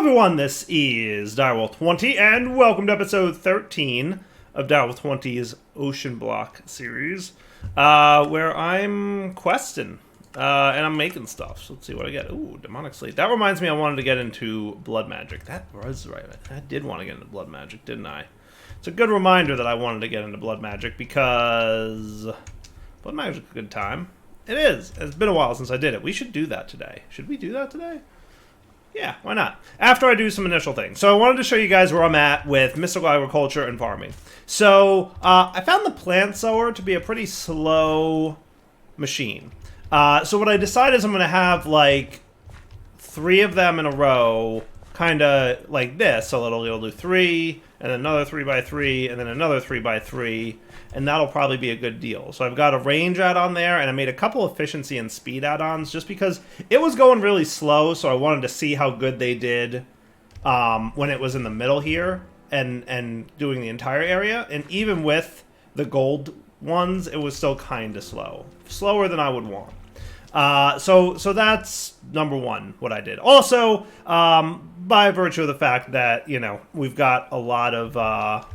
everyone, this is Ep13, and welcome to episode 13 of Ep13's OceanBlock series, where I'm questing, and I'm making stuff, so let's see what I get. Ooh, Demonic Slate. That reminds me I wanted to get into Blood Magic. That was right. I did want to get into Blood Magic, didn't I? It's a good reminder that I wanted to get into Blood Magic, because Blood Magic's a good time. It is. It's been a while since I did it. We should do that today. Should we do that today? Yeah, why not? After I do some initial things. So I wanted to show you guys where I'm at with mystical agriculture and farming. So I found the plant sower to be a pretty slow machine. So what I decided is I'm going to have like 3 of them in a row, kind of like this. So it'll do 3, and then another 3x3, and then another 3x3, and that'll probably be a good deal. So I've got a range add-on there, and I made a couple efficiency and speed add-ons just because it was going really slow, so I wanted to see how good they did when it was in the middle here and doing the entire area. And even with the gold ones, it was still kind of slow. Slower than I would want. So that's number one, what I did. Also, by virtue of the fact that, you know, we've got a lot of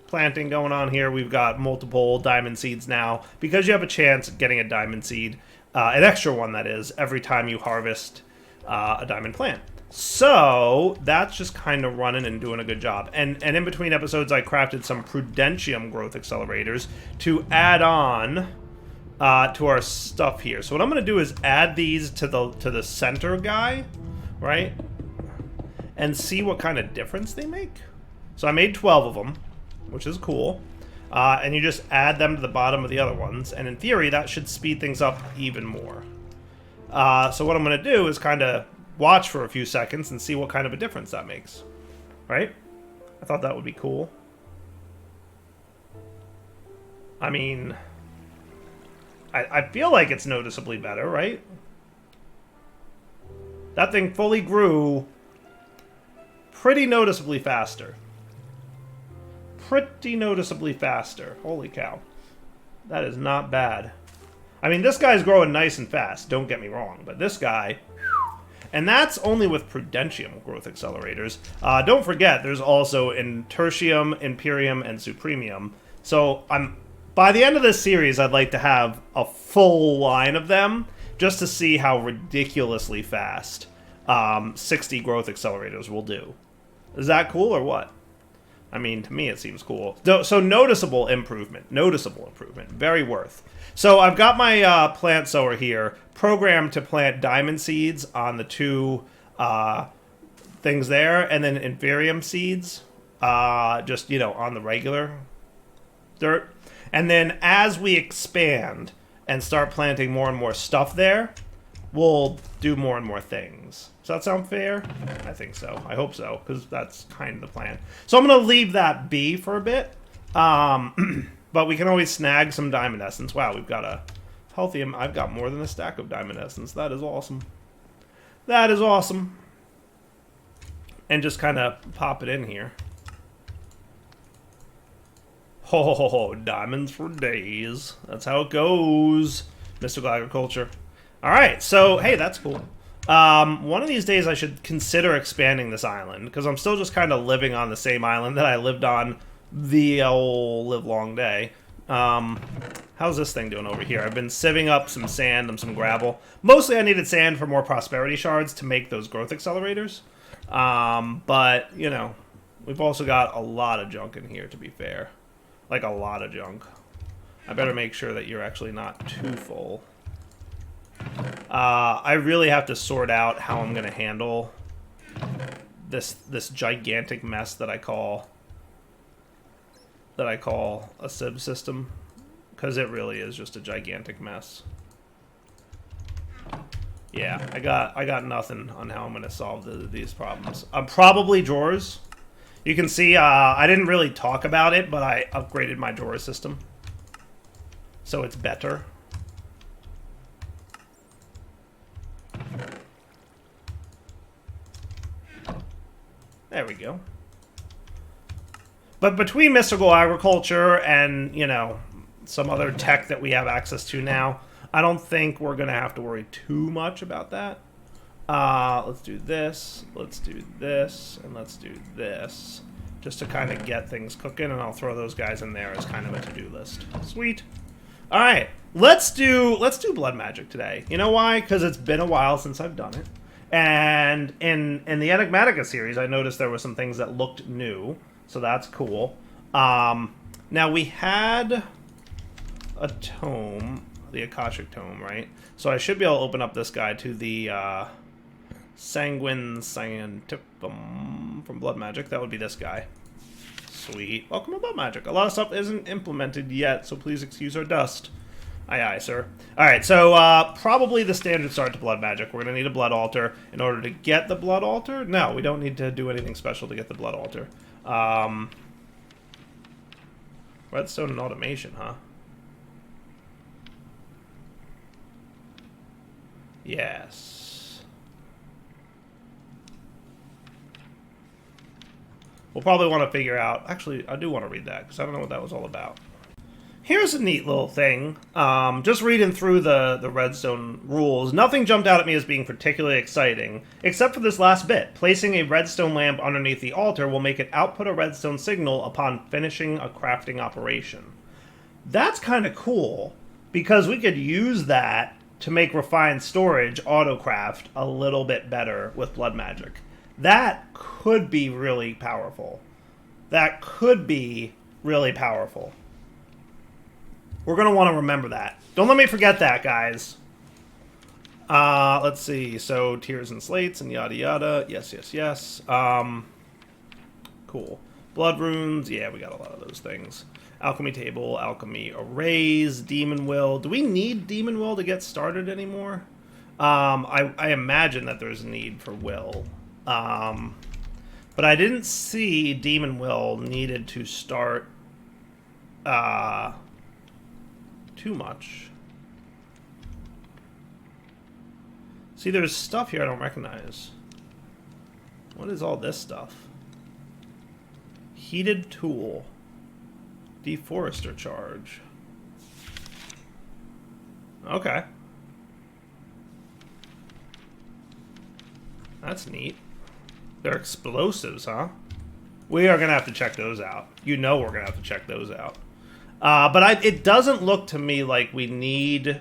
planting going on here. We've got multiple diamond seeds now, because you have a chance at getting a diamond seed, an extra one that is, every time you harvest a diamond plant. So that's just kind of running and doing a good job. And in between episodes, I crafted some Prudentium growth accelerators to add on to our stuff here. So what I'm going to do is add these to the center guy, right? And see what kind of difference they make. So I made 12 of them, which is cool. And you just add them to the bottom of the other ones. And in theory, that should speed things up even more. So what I'm going to do is kind of watch for a few seconds and see what kind of a difference that makes. Right? I thought that would be cool. I mean, I feel like it's noticeably better, right? That thing fully grew pretty noticeably faster. Pretty noticeably faster. Holy cow. That is not bad. I mean, this guy's growing nice and fast, don't get me wrong, but this guy... And that's only with Prudentium growth accelerators. Don't forget, there's also in Tertium, Imperium, and Supremium. So by the end of this series, I'd like to have a full line of them, just to see how ridiculously fast 60 growth accelerators will do. Is that cool or what? I mean, to me, it seems cool. So noticeable improvement. Noticeable improvement. Very worth. So I've got my plant sower here programmed to plant diamond seeds on the 2 things there, and then Inferium seeds just, you know, on the regular dirt. And then as we expand and start planting more and more stuff there, we'll do more and more things. Does that sound fair? I think so. I hope so, because that's kind of the plan. So I'm going to leave that be for a bit. But we can always snag some diamond essence. Wow, we've got a healthy... I've got more than a stack of diamond essence. That is awesome. That is awesome. And just kind of pop it in here. Ho, diamonds for days. That's how it goes. Mystical agriculture. Alright, so, hey, that's cool. One of these days I should consider expanding this island, because I'm still just kind of living on the same island that I lived on the old livelong day. How's this thing doing over here? I've been sieving up some sand and some gravel. Mostly I needed sand for more prosperity shards to make those growth accelerators. But, you know, we've also got a lot of junk in here, to be fair. Like, a lot of junk. I better make sure that you're actually not too full. I really have to sort out how I'm going to handle this gigantic mess that I call a sieve system, because it really is just a gigantic mess. Yeah, I got nothing on how I'm going to solve these problems. Probably drawers. You can see I didn't really talk about it, but I upgraded my drawer system, so it's better. There we go. But between mystical agriculture and, you know, some other tech that we have access to now, I don't think we're going to have to worry too much about that. Let's do this, and let's do this. Just to kind of get things cooking, and I'll throw those guys in there as kind of a to-do list. Sweet. All right, let's do blood magic today. You know why? Because it's been a while since I've done it. And in the Enigmatica series, I noticed there were some things that looked new, so that's cool. Now, we had a tome, the Akashic Tome, right? So I should be able to open up this guy to the Sanguine Scientificum from Blood Magic. That would be this guy. Sweet. Welcome to Blood Magic. A lot of stuff isn't implemented yet, so please excuse our dust. Aye, aye, sir. Alright, so probably the standard start to Blood Magic. We're going to need a Blood Altar. In order to get the Blood Altar? No, we don't need to do anything special to get the Blood Altar. Redstone and Automation, huh? Yes. We'll probably want to figure out... Actually, I do want to read that, because I don't know what that was all about. Here's a neat little thing. Just reading through the redstone rules, nothing jumped out at me as being particularly exciting, except for this last bit. Placing a redstone lamp underneath the altar will make it output a redstone signal upon finishing a crafting operation. That's kind of cool, because we could use that to make refined storage autocraft a little bit better with blood magic. That could be really powerful. That could be really powerful. We're going to want to remember that. Don't let me forget that, guys. Let's see. So, tiers and slates and yada yada. Yes, yes, yes. Cool. Blood runes. Yeah, we got a lot of those things. Alchemy table, alchemy arrays, demon will. Do we need demon will to get started anymore? I imagine that there's a need for will. But I didn't see demon will needed to start too much. See, there's stuff here I don't recognize. What is all this stuff? Heated tool. Deforester charge. Okay. That's neat. They're explosives, huh? We are going to have to check those out. You know we're going to have to check those out. But it doesn't look to me like we need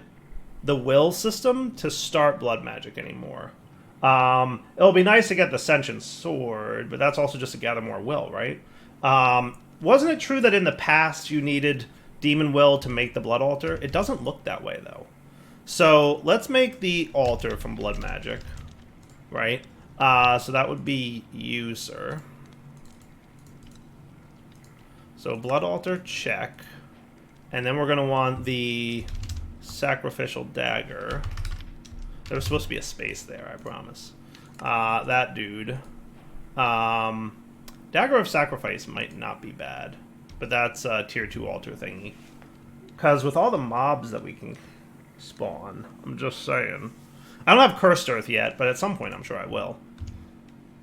the will system to start blood magic anymore. It'll be nice to get the Sentient Sword, but that's also just to gather more will, right? Wasn't it true that in the past you needed Demon Will to make the Blood Altar? It doesn't look that way, though. So let's make the altar from blood magic, right? So that would be you, sir. So blood altar, check. And then we're going to want the sacrificial dagger. There was supposed to be a space there, I promise. That dude. Dagger of Sacrifice might not be bad. But that's a tier 2 altar thingy. Because with all the mobs that we can spawn, I'm just saying. I don't have Cursed Earth yet, but at some point I'm sure I will.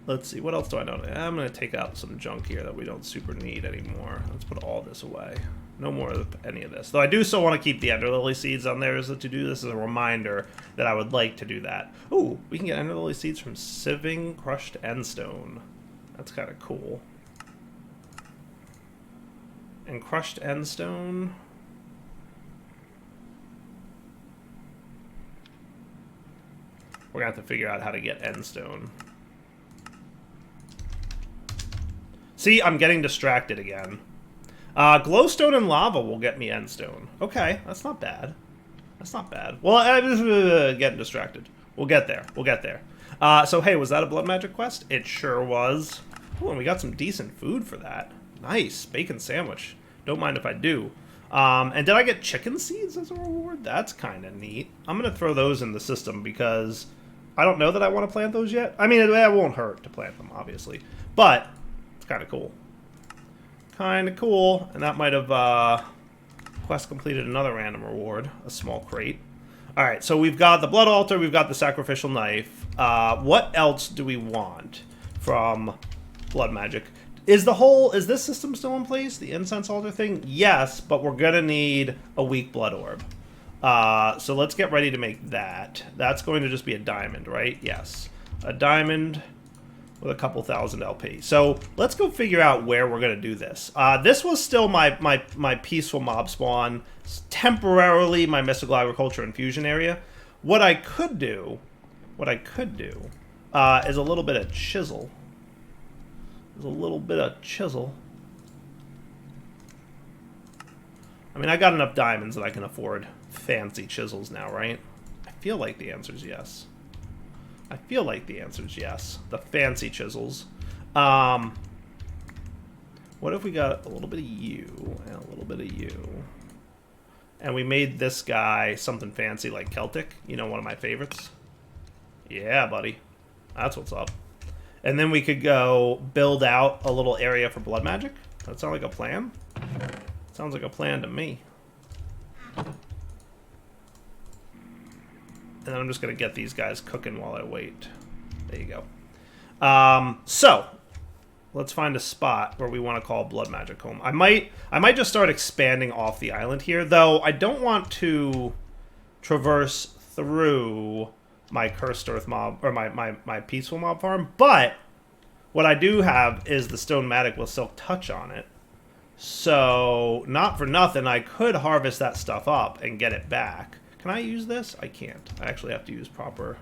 Let's see, what else do I know? I'm going to take out some junk here that we don't super need anymore. Let's put all this away. No more of any of this. Though I do still want to keep the Ender Lily seeds on there as a to-do. This is a reminder that I would like to do that. Ooh, we can get Ender Lily seeds from sieving crushed endstone. That's kind of cool. And crushed endstone... We're going to have to figure out how to get endstone. See, I'm getting distracted again. Glowstone and lava will get me endstone. Okay, that's not bad. That's not bad. Well, I'm getting distracted. We'll get there. We'll get there. So, hey, was that a blood magic quest? It sure was. Oh, and we got some decent food for that. Nice. Bacon sandwich. Don't mind if I do. And did I get chicken seeds as a reward? That's kind of neat. I'm going to throw those in the system because I don't know that I want to plant those yet. I mean, it won't hurt to plant them, obviously. But it's kind of cool. Kind of cool. And that might have quest completed another random reward. A small crate. Alright, so we've got the blood altar. We've got the sacrificial knife. What else do we want from blood magic? Is this system still in place? The incense altar thing? Yes, but we're going to need a weak blood orb. So let's get ready to make that. That's going to just be a diamond, right? Yes. A diamond with a couple thousand LP. So let's go figure out where we're going to do this. This was still my peaceful mob spawn, temporarily my mystical agriculture infusion area. What I could do is a little bit of chisel. There's a little bit of chisel. I mean, I got enough diamonds that I can afford fancy chisels now, right? I feel like the answer is yes. I feel like the answer is yes. The fancy chisels. What if we got a little bit of you and a little bit of you? And we made this guy something fancy like Celtic. You know, one of my favorites. Yeah, buddy. That's what's up. And then we could go build out a little area for blood magic. That sound like a plan? Sounds like a plan to me. And then I'm just going to get these guys cooking while I wait. There you go. So, let's find a spot where we want to call blood magic home. I might just start expanding off the island here, though I don't want to traverse through my cursed earth mob, or my peaceful mob farm, but what I do have is the stone matic with silk touch on it. So, not for nothing, I could harvest that stuff up and get it back. Can I use this? I can't. I actually have to use proper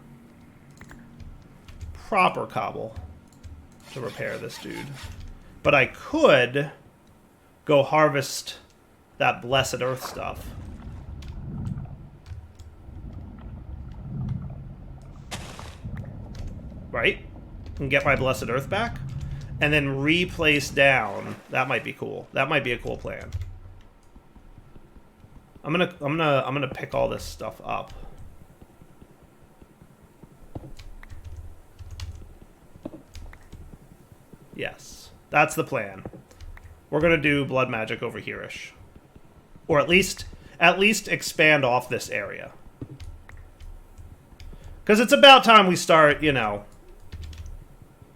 cobble to repair this dude. But I could go harvest that blessed earth stuff. Right? And get my blessed earth back. And then replace down. That might be cool. That might be a cool plan. I'm gonna pick all this stuff up. Yes, that's the plan. We're gonna do blood magic over here-ish, or at least expand off this area. Because it's about time we start, you know,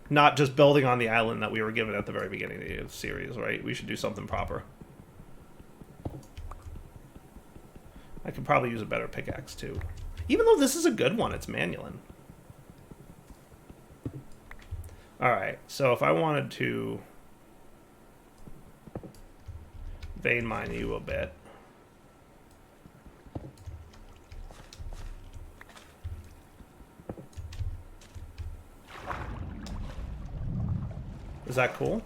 not just building on the island that we were given at the very beginning of the series, right? We should do something proper. I could probably use a better pickaxe, too. Even though this is a good one, it's Manulin. Alright, so if I wanted to vein mine you a bit. Is that cool?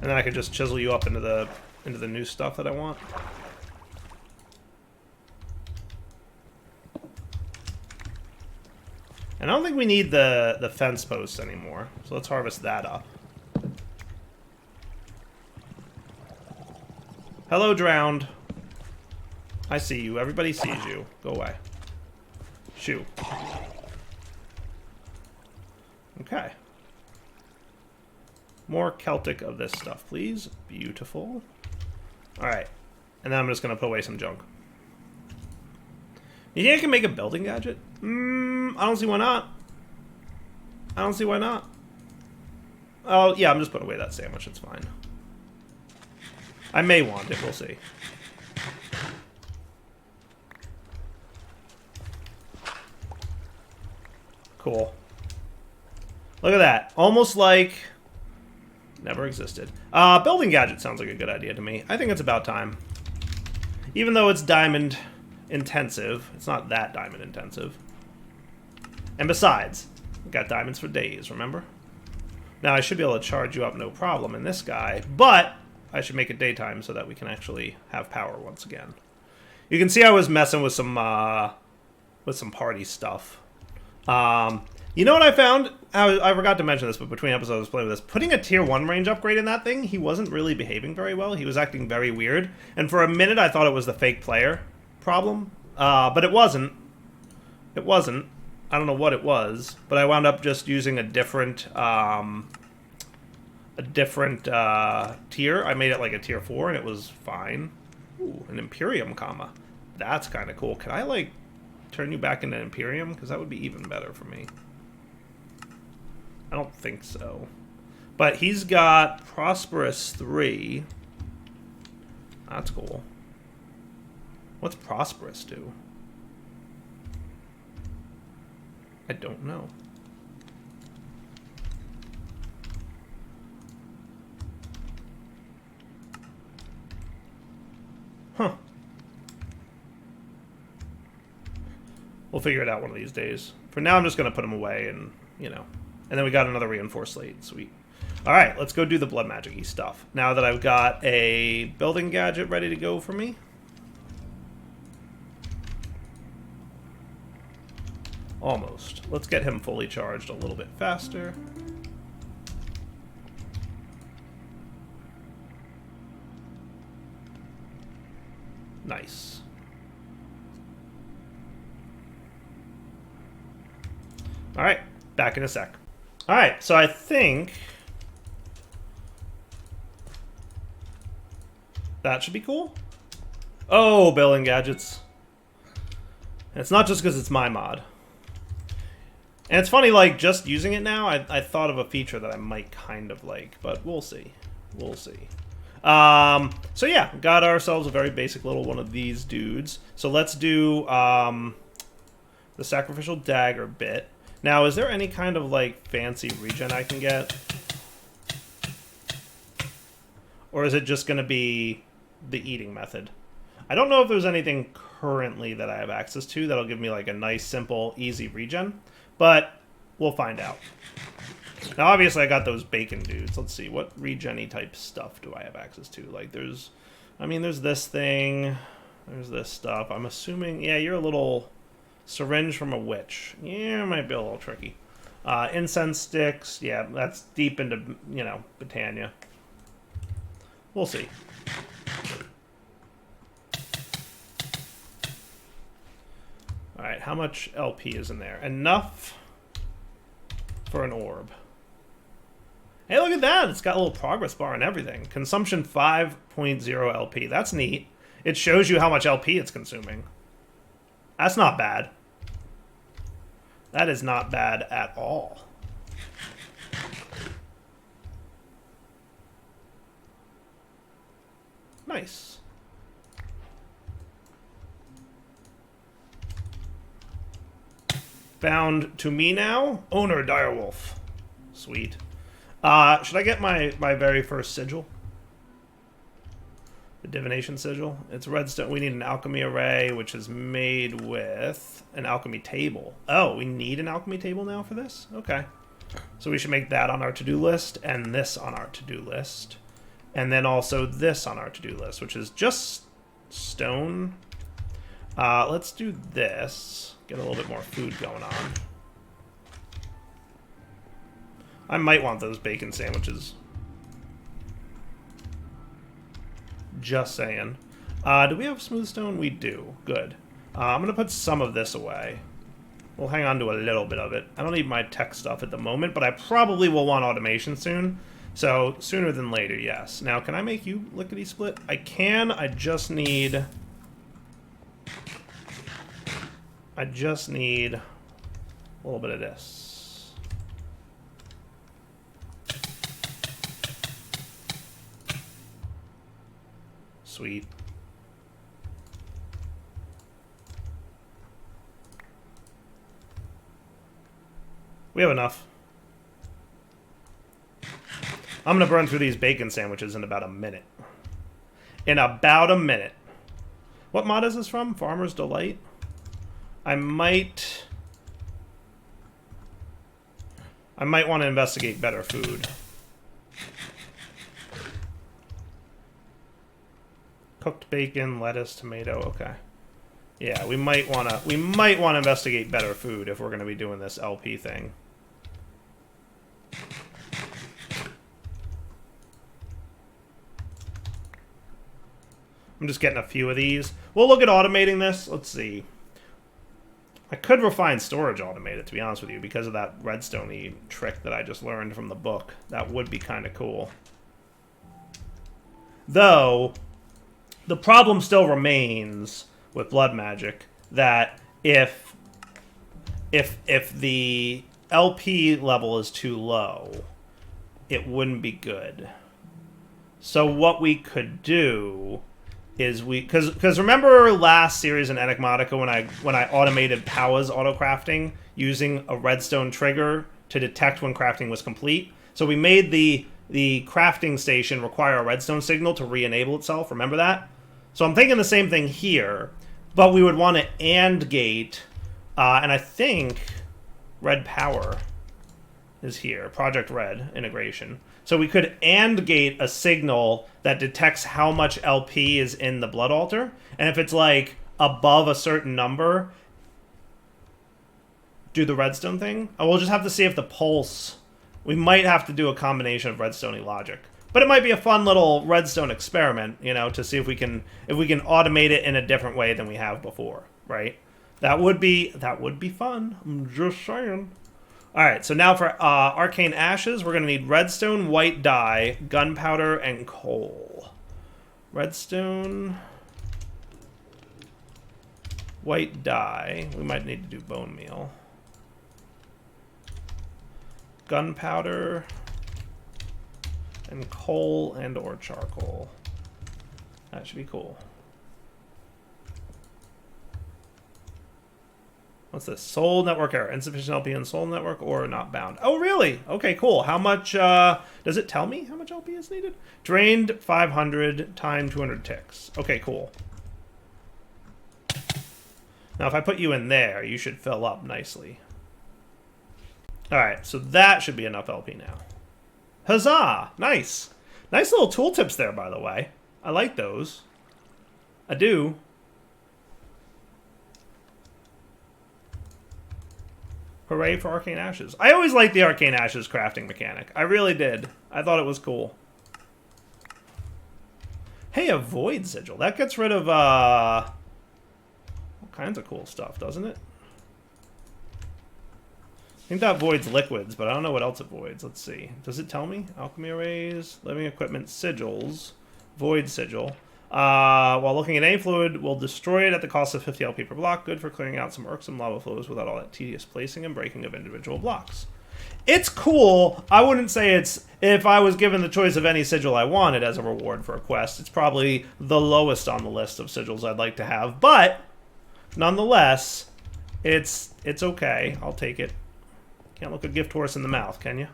And then I could just chisel you up into the new stuff that I want. And I don't think we need the fence posts anymore, so let's harvest that up. Hello, drowned. I see you. Everybody sees you. Go away. Shoo. Okay. More Celtic of this stuff, please. Beautiful. Alright. And then I'm just going to put away some junk. You think I can make a building gadget? I don't see why not. I don't see why not. Oh, yeah, I'm just putting away that sandwich. It's fine. I may want it. We'll see. Cool. Look at that. Almost like... never existed. Building gadget sounds like a good idea to me. I think it's about time. Even though it's diamond intensive, it's not that diamond intensive. And besides, we got diamonds for days, remember? Now, I should be able to charge you up no problem in this guy, but I should make it daytime so that we can actually have power once again. You can see I was messing with some party stuff. You know what I found? I forgot to mention this, but between episodes I was playing with this. Putting a tier 1 range upgrade in that thing, he wasn't really behaving very well. He was acting very weird. And for a minute I thought it was the fake player problem. But it wasn't. It wasn't. I don't know what it was. But I wound up just using a different tier. I made it like a tier 4 and it was fine. Ooh, an Imperium comma. That's kind of cool. Can I like turn you back into Imperium? Because that would be even better for me. I don't think so. But he's got Prosperous 3. That's cool. What's prosperous do? I don't know. Huh. We'll figure it out one of these days. For now, I'm just going to put them away and, you know. And then we got another reinforced slate. Sweet. All right, let's go do the blood magic-y stuff. Now that I've got a building gadget ready to go for me. Almost. Let's get him fully charged a little bit faster. Nice. All right, back in a sec. All right, so I think that should be cool. Oh, building gadgets. And it's not just because it's my mod. And it's funny, like, just using it now, I thought of a feature that I might kind of like, but we'll see. We'll see. So yeah, got ourselves a very basic little one of these dudes. So let's do the sacrificial dagger bit. Now, is there any kind of, like, fancy regen I can get? Or is it just going to be the eating method? I don't know if there's anything currently that I have access to that'll give me, like, a nice, simple, easy regen. But we'll find out. Now, obviously, I got those bacon dudes. Let's see. What regen-y type stuff do I have access to? Like, there's this thing. There's this stuff. I'm assuming... Yeah, you're a little... Syringe from a witch. Yeah, it might be a little tricky. Incense sticks. Yeah, that's deep into, you know, Britannia. We'll see. Alright, how much LP is in there? Enough for an orb. Hey, look at that! It's got a little progress bar and everything. Consumption 5.0 LP. That's neat. It shows you how much LP it's consuming. That's not bad. That is not bad at all. Nice. Bound to me now. Owner Direwolf. Sweet. Should I get my very first sigil? The divination sigil. It's redstone. We need an alchemy array, which is made with an alchemy table. Oh, we need an alchemy table now for this? Okay. So we should make that on our to-do list, and this on our to-do list. And then also this on our to-do list, which is just stone. Let's do this. Get a little bit more food going on. I might want those bacon sandwiches. Just saying. Do we have smooth stone? We do. Good. I'm going to put some of this away. We'll hang on to a little bit of it. I don't need my tech stuff at the moment, but I probably will want automation soon. So, sooner than later, yes. Now, can I make you lickety-split? I can. I just need a little bit of this. Sweet. We have enough. I'm going to burn through these bacon sandwiches in about a minute. In about a minute. What mod is this from? Farmer's Delight? I might want to investigate better food. Cooked bacon, lettuce, tomato. Okay. Yeah, we might want to investigate better food if we're going to be doing this LP thing. I'm just getting a few of these. We'll look at automating this. Let's see. I could refine storage automate it, to be honest with you, because of that redstone-y trick that I just learned from the book. That would be kind of cool. Though, the problem still remains with blood magic that if the LP level is too low, it wouldn't be good. So what we could do is because remember last series in Enigmatica when I automated Powa's auto crafting using a redstone trigger to detect when crafting was complete. So we made the crafting station require a redstone signal to re-enable itself. Remember that? So I'm thinking the same thing here, but we would want to AND gate, and I think Red Power is here. Project Red integration. So we could AND gate a signal that detects how much LP is in the blood altar. And if it's like above a certain number, do the redstone thing. And we'll just have to see if the pulse... We might have to do a combination of redstone logic. But it might be a fun little redstone experiment, you know, to see if we can automate it in a different way than we have before, right? That would be fun. I'm just saying. All right, so now for Arcane Ashes, we're going to need redstone, white dye, gunpowder, and coal. Redstone, white dye. We might need to do bone meal. Gunpowder, and coal and or charcoal. That should be cool. What's this? Soul network error. Insufficient LP in Soul network or not bound. Oh, really? Okay, cool. How much, does it tell me how much LP is needed? Drained 500 times 200 ticks. Okay, cool. Now, if I put you in there, you should fill up nicely. All right, so that should be enough LP now. Huzzah! Nice. Nice little tooltips there, by the way. I like those. I do. Hooray for Arcane Ashes. I always liked the Arcane Ashes crafting mechanic. I really did. I thought it was cool. Hey, a Void Sigil. That gets rid of all kinds of cool stuff, doesn't it? I think that voids liquids, but I don't know what else it voids. Let's see. Does it tell me? Alchemy arrays, living equipment, sigils, void sigil. While looking at any fluid, will destroy it at the cost of 50 LP per block. Good for clearing out some irksome lava flows without all that tedious placing and breaking of individual blocks. It's cool. I wouldn't say it's... If I was given the choice of any sigil I wanted as a reward for a quest, it's probably the lowest on the list of sigils I'd like to have. But, nonetheless, it's okay. I'll take it. Can't look a gift horse in the mouth, can you?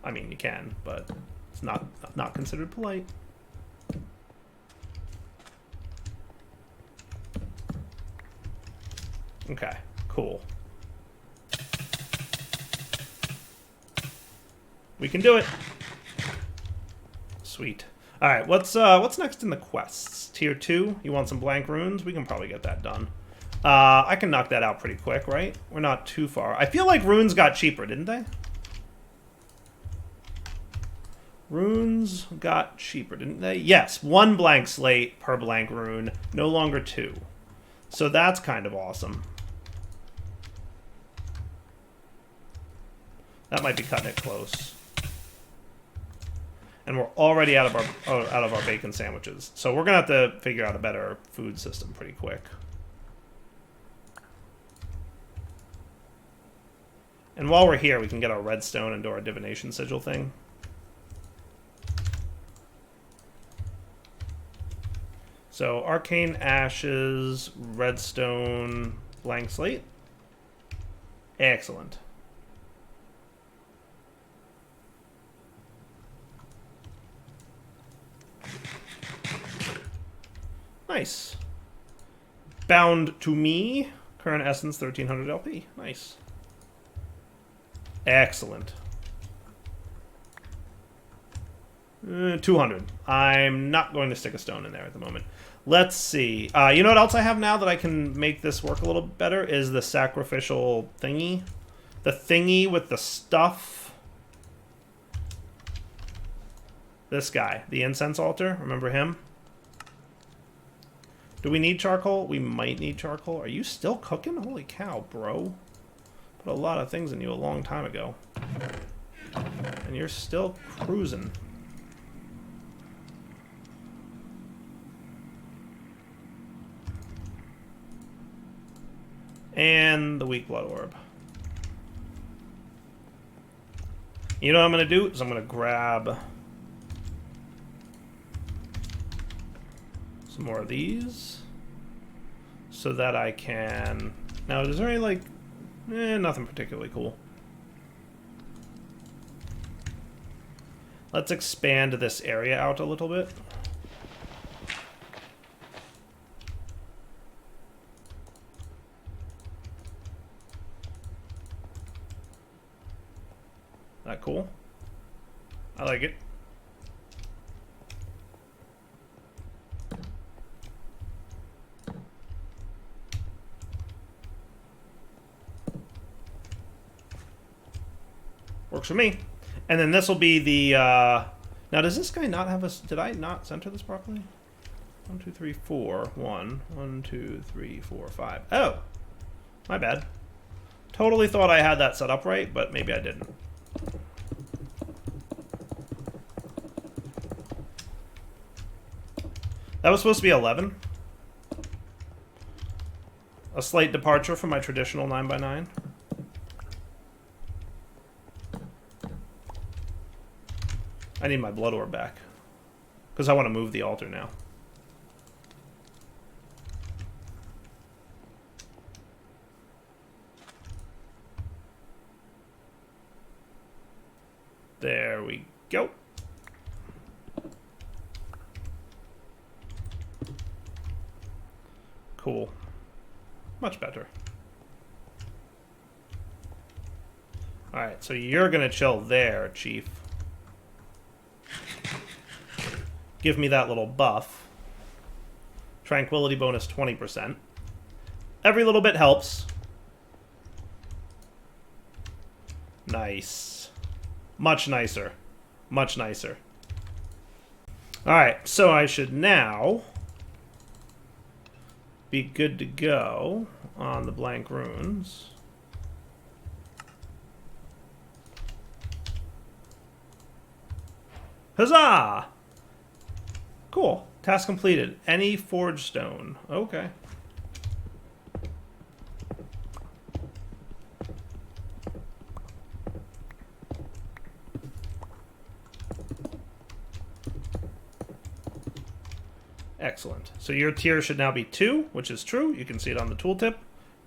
I mean, you can, but it's not considered polite. Okay, cool. We can do it. Sweet. All right, what's next in the quests? Tier 2. You want some blank runes? We can probably get that done. I can knock that out pretty quick, right? We're not too far. I feel like runes got cheaper, didn't they? Runes got cheaper, didn't they? Yes, 1 blank slate per blank rune, no longer 2. So that's kind of awesome. That might be cutting it close. And we're already out of our bacon sandwiches. So we're gonna have to figure out a better food system pretty quick. And while we're here, we can get our redstone and do our divination sigil thing. So, Arcane Ashes, redstone, blank slate. Excellent. Nice. Bound to me. Current essence, 1300 LP. Nice. Excellent. 200. I'm not going to stick a stone in there at the moment. Let's see. You know what else I have now that I can make this work a little better is the sacrificial thingy. The thingy with the stuff. This guy. The incense altar. Remember him? Do we need charcoal? We might need charcoal. Are you still cooking? Holy cow, bro. Put a lot of things in you a long time ago. And you're still cruising. And the weak blood orb. You know what I'm going to do? Is I'm going to grab Some more of these. So that I can... Now, is there any, like... nothing particularly cool. Let's expand this area out a little bit. That cool? I like it. Works for me. And then this will be the, now does this guy not have a, did I not center this properly? 1, 2, 3, 4. 1, 2, 3, 4, 5. Oh! My bad. Totally thought I had that set up right, but maybe I didn't. That was supposed to be 11. A slight departure from my traditional 9x9. I need my blood orb back. Because I want to move the altar now. There we go. Cool. Much better. Alright, so you're gonna chill there, Chief. Give me that little buff. Tranquility bonus 20%. Every little bit helps. Nice. Much nicer. Much nicer. Alright, so I should now be good to go on the blank runes. Huzzah! Cool. Task completed. Any forge stone. Okay. Excellent. So your tier should now be 2, which is true. You can see it on the tooltip.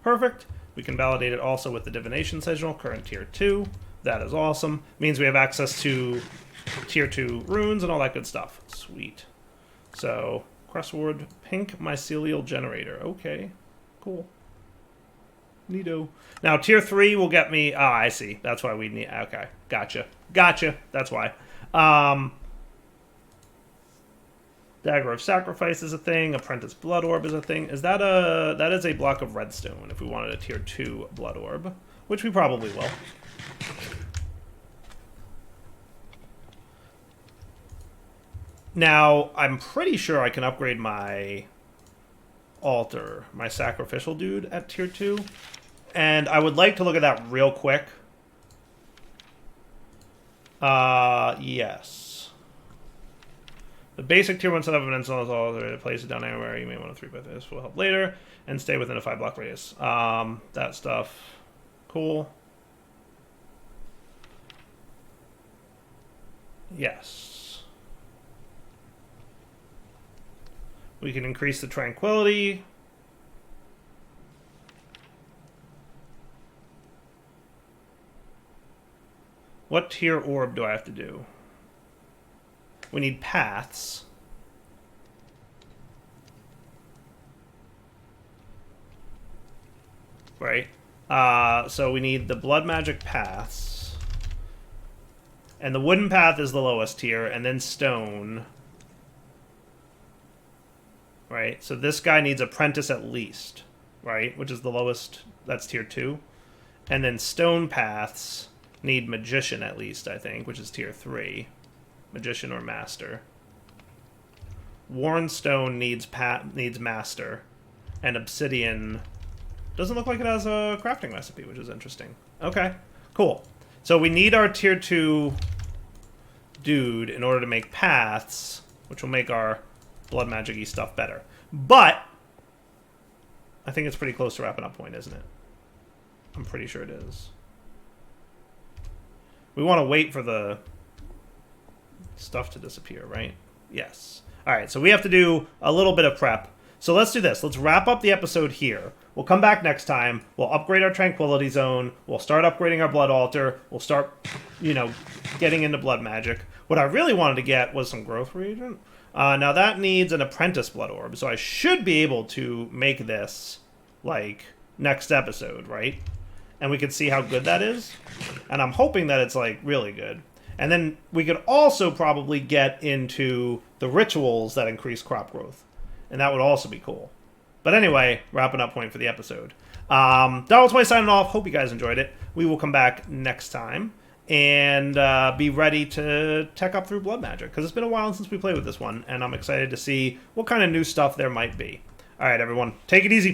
Perfect. We can validate it also with the divination sigil, current tier 2. That is awesome. Means we have access to tier 2 runes and all that good stuff. Sweet. So, Crestwood, pink mycelial generator. Okay, cool. Neato. Now, tier 3 will get me... Ah, I see. That's why we need... Okay, gotcha. Gotcha. That's why. Dagger of Sacrifice is a thing. Apprentice Blood Orb is a thing. Is that a... That is a block of redstone if we wanted a tier 2 Blood Orb. Which we probably will. Now, I'm pretty sure I can upgrade my altar, my sacrificial dude at tier 2. And I would like to look at that real quick. Yes. The basic tier 1 setup of an install altar, place it down anywhere. You may want to 3x this will help later. And stay within a 5-block radius. That stuff. Cool. Yes. We can increase the tranquility. What tier orb do I have to do? We need paths. Right. So we need the blood magic paths. And the wooden path is the lowest tier, and then stone. Right, so this guy needs apprentice at least, right? Which is the lowest, that's tier 2. And then stone paths need magician at least, I think, which is tier 3. Magician or master. Worn stone needs master. And obsidian doesn't look like it has a crafting recipe, which is interesting. Okay, cool. So we need our tier 2 dude in order to make paths, which will make our blood magic-y stuff better. But I think it's pretty close to wrapping up point, isn't it? I'm pretty sure it is. We want to wait for the stuff to disappear, right? Yes. All right, so we have to do a little bit of prep. So let's do this. Let's wrap up the episode here. We'll come back next time. We'll upgrade our Tranquility Zone. We'll start upgrading our Blood Altar. We'll start, getting into Blood Magic. What I really wanted to get was some Growth Reagent. Now that needs an Apprentice Blood Orb, so I should be able to make this, next episode, right? And we can see how good that is. And I'm hoping that it's, really good. And then we could also probably get into the rituals that increase crop growth. And that would also be cool. But anyway, wrapping up point for the episode. Darwell20 signing off. Hope you guys enjoyed it. We will come back next time and be ready to tech up through Blood Magic. Because it's been a while since we played with this one. And I'm excited to see what kind of new stuff there might be. All right, everyone. Take it easy.